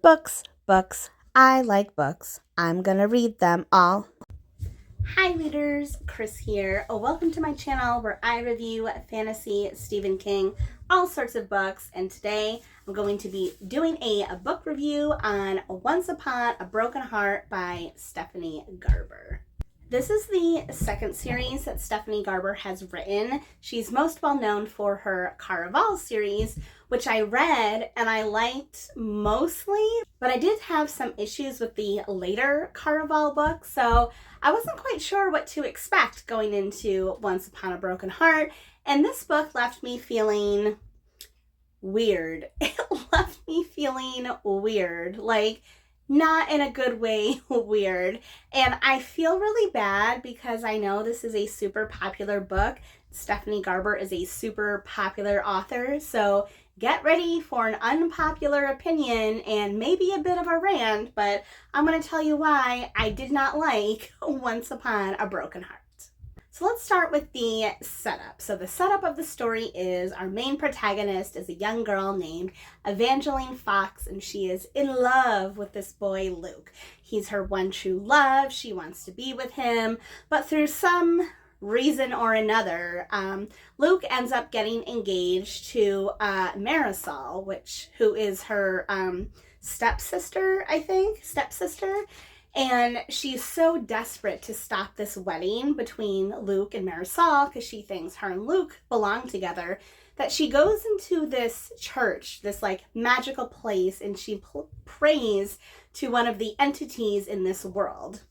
Books, books. I like books. I'm gonna read them all. Hi readers, Chris here. Welcome to my channel where I review fantasy, Stephen King, all sorts of books, and today I'm going to be doing a book review on Once Upon a Broken Heart by Stephanie Garber. This is the second series that Stephanie Garber has written. She's most well known for her Caraval series, which I read and I liked mostly, but I did have some issues with the later Caraval books, so I wasn't quite sure what to expect going into Once Upon a Broken Heart, and this book left me feeling weird. It left me feeling weird, like not in a good way weird. And I feel really bad because I know this is a super popular book. Stephanie Garber is a super popular author, so get ready for an unpopular opinion and maybe a bit of a rant, but I'm going to tell you why I did not like Once Upon a Broken Heart. So let's start with the setup. So the setup of the story is our main protagonist is a young girl named Evangeline Fox, and she is in love with this boy, Luke. He's her one true love. She wants to be with him, but through some reason or another, Luke ends up getting engaged to Marisol, who is her stepsister, and she's so desperate to stop this wedding between Luke and Marisol because she thinks her and Luke belong together, that she goes into this church, this like magical place, and she prays to one of the entities in this world.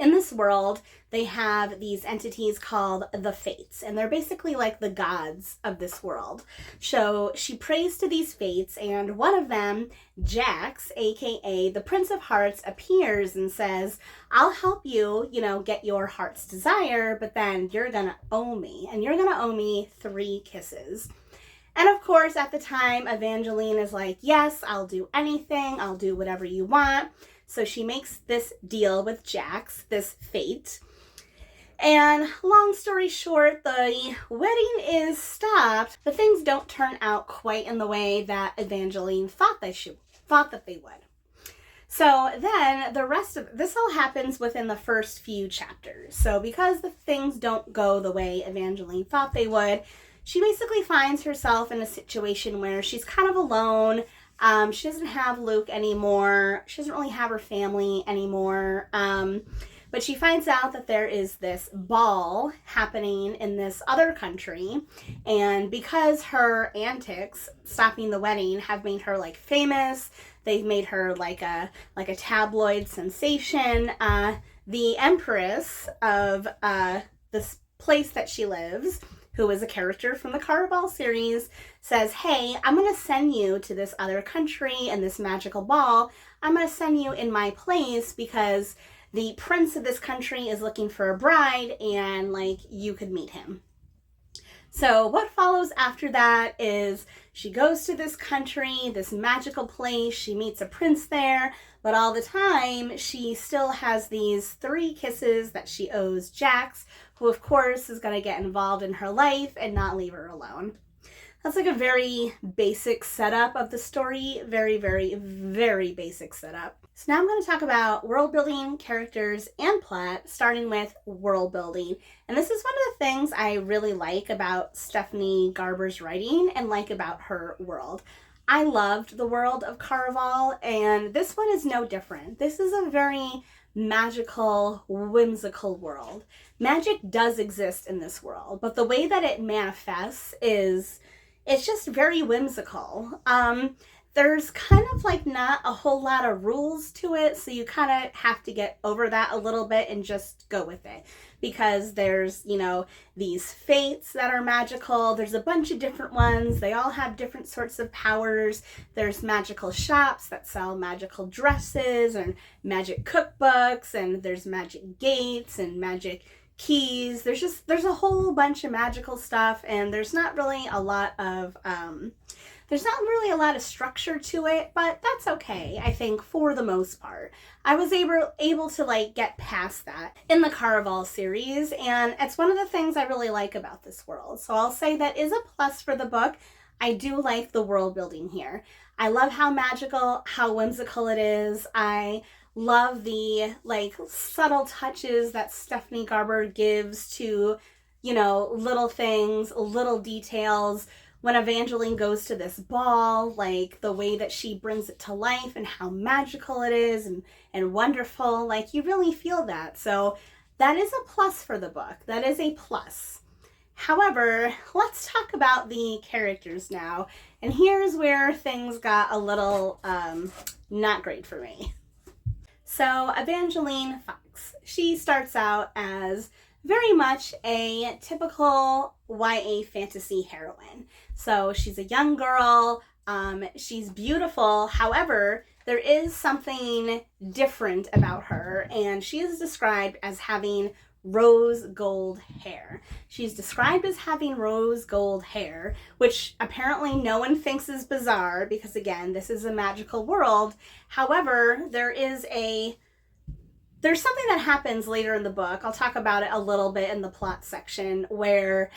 In this world, they have these entities called the Fates, and they're basically like the gods of this world. So she prays to these Fates, and one of them, Jax, aka the Prince of Hearts, appears and says, I'll help you, get your heart's desire, but then you're gonna owe me, and you're gonna owe me 3 kisses. And of course, at the time, Evangeline is like, yes, I'll do anything, I'll do whatever you want. So she makes this deal with Jax, this Fate. And long story short, the wedding is stopped, but things don't turn out quite in the way that Evangeline thought that they would. So then the rest of this all happens within the first few chapters. So because the things don't go the way Evangeline thought they would, she basically finds herself in a situation where she's kind of alone. She doesn't have Luke anymore. She doesn't really have her family anymore. But she finds out that there is this ball happening in this other country. And because her antics stopping the wedding have made her like famous, they've made her like a tabloid sensation. The empress of this place that she lives, who is a character from the Caraval series, says, hey, I'm going to send you to this other country and this magical ball. I'm going to send you in my place because the prince of this country is looking for a bride and you could meet him. So what follows after that is she goes to this country, this magical place. She meets a prince there, but all the time she still has these 3 kisses that she owes Jax, who of course is going to get involved in her life and not leave her alone. That's like a very basic setup of the story. Very, very, very basic setup. So now I'm going to talk about world building, characters, and plot, starting with world building. And this is one of the things I really like about Stephanie Garber's writing and like about her world. I loved the world of Caraval, and this one is no different. This is a very magical, whimsical world. Magic does exist in this world, but the way that it manifests it's just very whimsical. There's kind of not a whole lot of rules to it, so you kind of have to get over that a little bit and just go with it. Because there's, these fates that are magical. There's a bunch of different ones. They all have different sorts of powers. There's magical shops that sell magical dresses and magic cookbooks, and there's magic gates and magic keys. There's a whole bunch of magical stuff, and there's not really a lot of structure to it, but that's okay, I think, for the most part. I was able to get past that in the Caraval series, and it's one of the things I really like about this world. So I'll say that is a plus for the book. I do like the world building here. I love how magical, how whimsical it is. I love the like subtle touches that Stephanie Garber gives to, little things, little details. When Evangeline goes to this ball, like the way that she brings it to life and how magical it is and wonderful, like you really feel that. So that is a plus for the book. That is a plus. However, let's talk about the characters now. And here's where things got a little not great for me. So Evangeline Fox, she starts out as very much a typical YA fantasy heroine. So she's a young girl, she's beautiful. However, there is something different about her, and she is described as having rose gold hair. She's described as having rose gold hair, which apparently no one thinks is bizarre because, again, this is a magical world. However, there's something that happens later in the book. I'll talk about it a little bit in the plot section where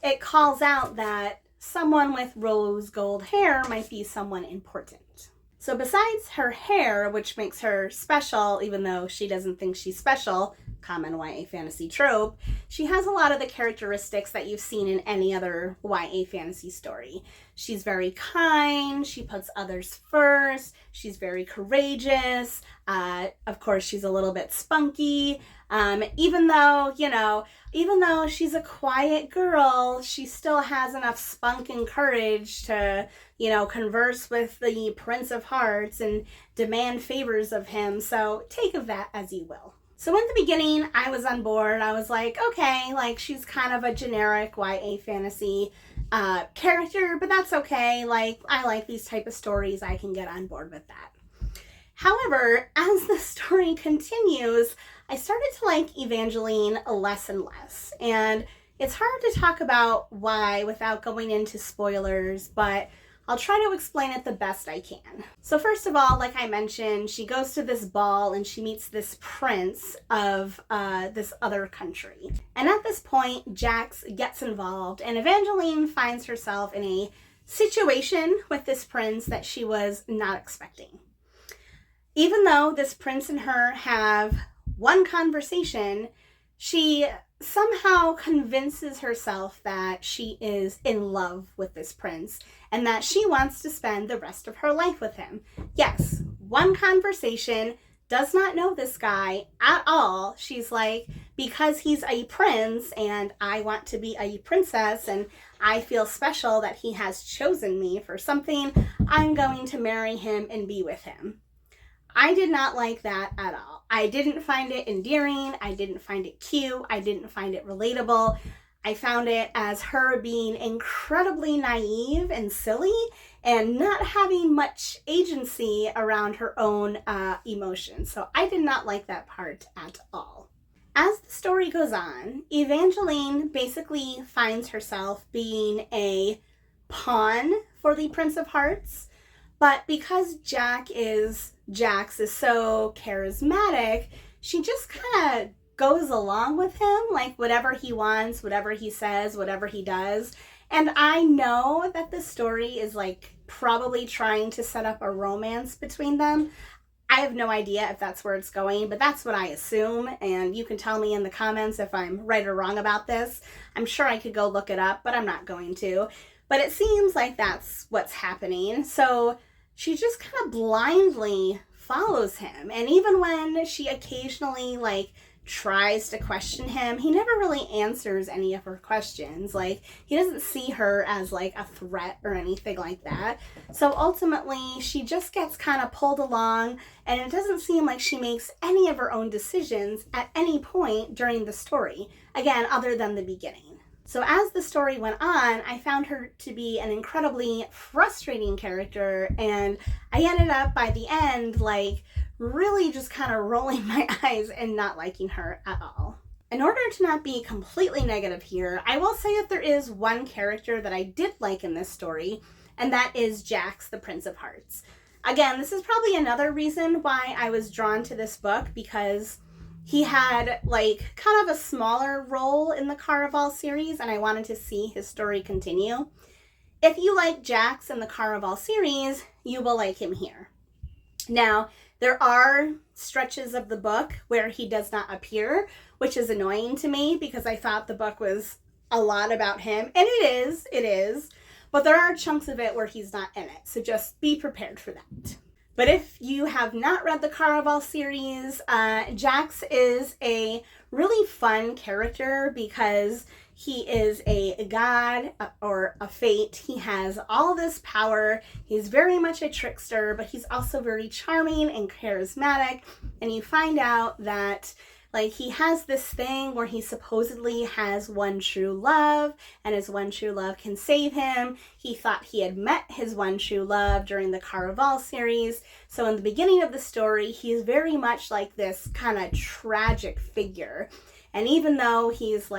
it calls out that someone with rose gold hair might be someone important. So besides her hair, which makes her special, even though she doesn't think she's special, common YA fantasy trope, she has a lot of the characteristics that you've seen in any other YA fantasy story. She's very kind, she puts others first, she's very courageous, of course she's a little bit spunky, even though she's a quiet girl, she still has enough spunk and courage to, converse with the Prince of Hearts and demand favors of him, so take of that as you will. So in the beginning, I was on board. I was like, okay, like she's kind of a generic YA fantasy character, but that's okay. Like, I like these type of stories. I can get on board with that. However, as the story continues, I started to like Evangeline less and less. And it's hard to talk about why without going into spoilers, but I'll try to explain it the best I can. So first of all, like I mentioned, she goes to this ball and she meets this prince of this other country. And at this point, Jax gets involved and Evangeline finds herself in a situation with this prince that she was not expecting. Even though this prince and her have one conversation, she somehow convinces herself that she is in love with this prince and that she wants to spend the rest of her life with him. Yes, one conversation, does not know this guy at all. She's like, because he's a prince and I want to be a princess and I feel special that he has chosen me for something, I'm going to marry him and be with him. I did not like that at all. I didn't find it endearing. I didn't find it cute. I didn't find it relatable. I found it as her being incredibly naive and silly and not having much agency around her own emotions. So I did not like that part at all. As the story goes on, Evangeline basically finds herself being a pawn for the Prince of Hearts. But because Jax is so charismatic, she just kind of goes along with him, like whatever he wants, whatever he says, whatever he does. And I know that the story is like probably trying to set up a romance between them. I have no idea if that's where it's going, but that's what I assume. And you can tell me in the comments if I'm right or wrong about this. I'm sure I could go look it up, but I'm not going to. But it seems like that's what's happening. So she just kind of blindly follows him. And even when she occasionally tries to question him, he never really answers any of her questions. He doesn't see her as a threat or anything like that. So ultimately, she just gets kind of pulled along, and it doesn't seem like she makes any of her own decisions at any point during the story. Again, other than the beginning. So as the story went on, I found her to be an incredibly frustrating character, and I ended up by the end really just kind of rolling my eyes and not liking her at all. In order to not be completely negative here, I will say that there is one character that I did like in this story, and that is Jax, the Prince of Hearts. Again, this is probably another reason why I was drawn to this book, because he had kind of a smaller role in the Caraval series, and I wanted to see his story continue. If you like Jax in the Caraval series, you will like him here. Now, there are stretches of the book where he does not appear, which is annoying to me because I thought the book was a lot about him. And it is. But there are chunks of it where he's not in it. So just be prepared for that. But if you have not read the Caraval series, Jax is a really fun character because he is a god or a fate. He has all this power. He's very much a trickster, but he's also very charming and charismatic. And you find out that he has this thing where he supposedly has one true love, and his one true love can save him. He thought he had met his one true love during the Caraval series. So in the beginning of the story, he's very much like this kind of tragic figure. And even though he's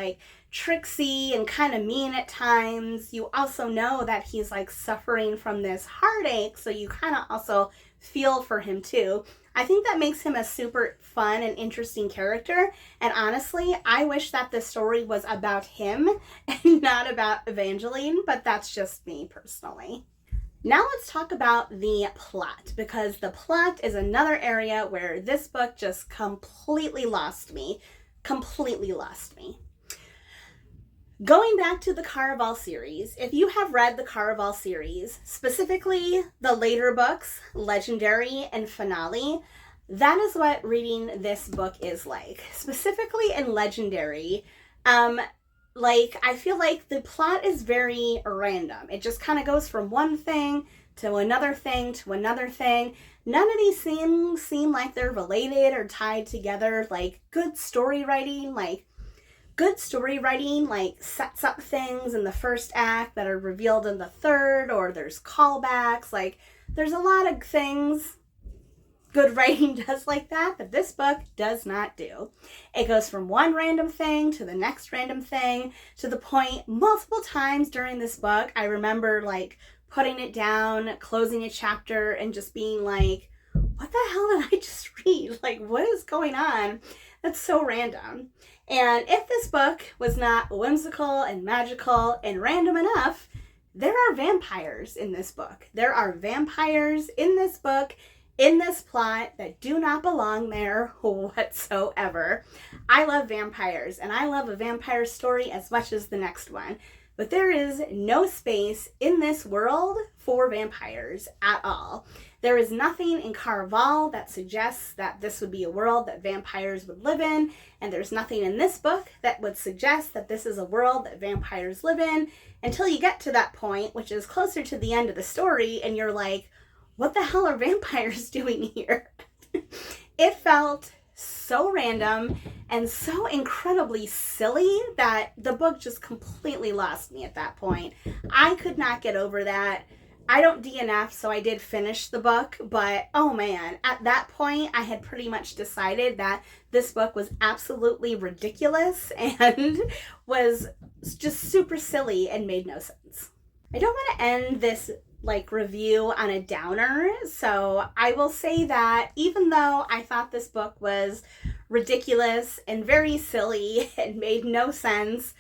tricksy and kind of mean at times, you also know that he's suffering from this heartache. So you kind of also feel for him too. I think that makes him a super fun and interesting character. And honestly, I wish that the story was about him and not about Evangeline, but that's just me personally. Now let's talk about the plot, because the plot is another area where this book just completely lost me. Going back to the Caraval series, if you have read the Caraval series, specifically the later books, Legendary and Finale, that is what reading this book is like. Specifically in Legendary, I feel like the plot is very random. It just kind of goes from one thing to another thing to another thing. None of these things seem like they're related or tied together. Good story writing sets up things in the first act that are revealed in the third, or there's callbacks. There's a lot of things good writing does like that, but this book does not do. It goes from one random thing to the next random thing, to the point multiple times during this book, I remember putting it down, closing a chapter, and just being what the hell did I just read? What is going on? That's so random. And if this book was not whimsical and magical and random enough, there are vampires in this book. There are vampires in this book, in this plot, that do not belong there whatsoever. I love vampires, and I love a vampire story as much as the next one. But there is no space in this world for vampires at all. There is nothing in Caraval that suggests that this would be a world that vampires would live in, and there's nothing in this book that would suggest that this is a world that vampires live in, until you get to that point, which is closer to the end of the story, and you're like, what the hell are vampires doing here? It felt so random and so incredibly silly that the book just completely lost me at that point. I could not get over that. I don't DNF, so I did finish the book, but oh man, at that point I had pretty much decided that this book was absolutely ridiculous and was just super silly and made no sense. I don't want to end this review on a downer, so I will say that even though I thought this book was ridiculous and very silly and made no sense,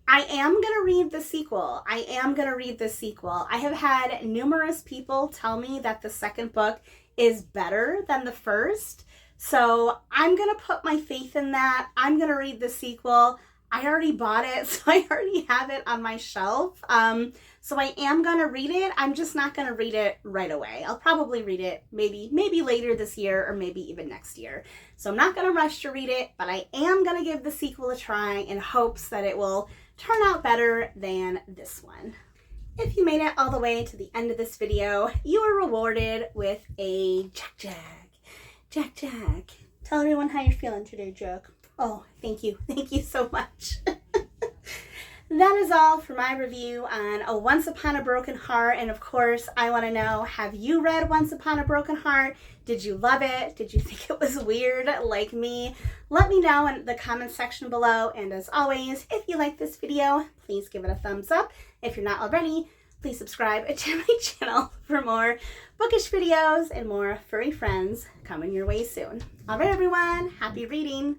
I am going to read the sequel. I have had numerous people tell me that the second book is better than the first, so I'm going to put my faith in that. I'm going to read the sequel. I already bought it, so I already have it on my shelf. So I am going to read it. I'm just not going to read it right away. I'll probably read it maybe later this year or maybe even next year. So I'm not going to rush to read it, but I am going to give the sequel a try in hopes that it will turn out better than this one. If you made it all the way to the end of this video, you are rewarded with a Jack. Tell everyone how you're feeling today, Jack. Oh, thank you so much. That is all for my review on A Once Upon a Broken Heart. And of course, I want to know, have you read Once Upon a Broken Heart? Did you love it? Did you think it was weird like me? Let me know in the comments section below. And as always, if you like this video, please give it a thumbs up. If you're not already, please subscribe to my channel for more bookish videos and more furry friends coming your way soon. All right, everyone, happy reading.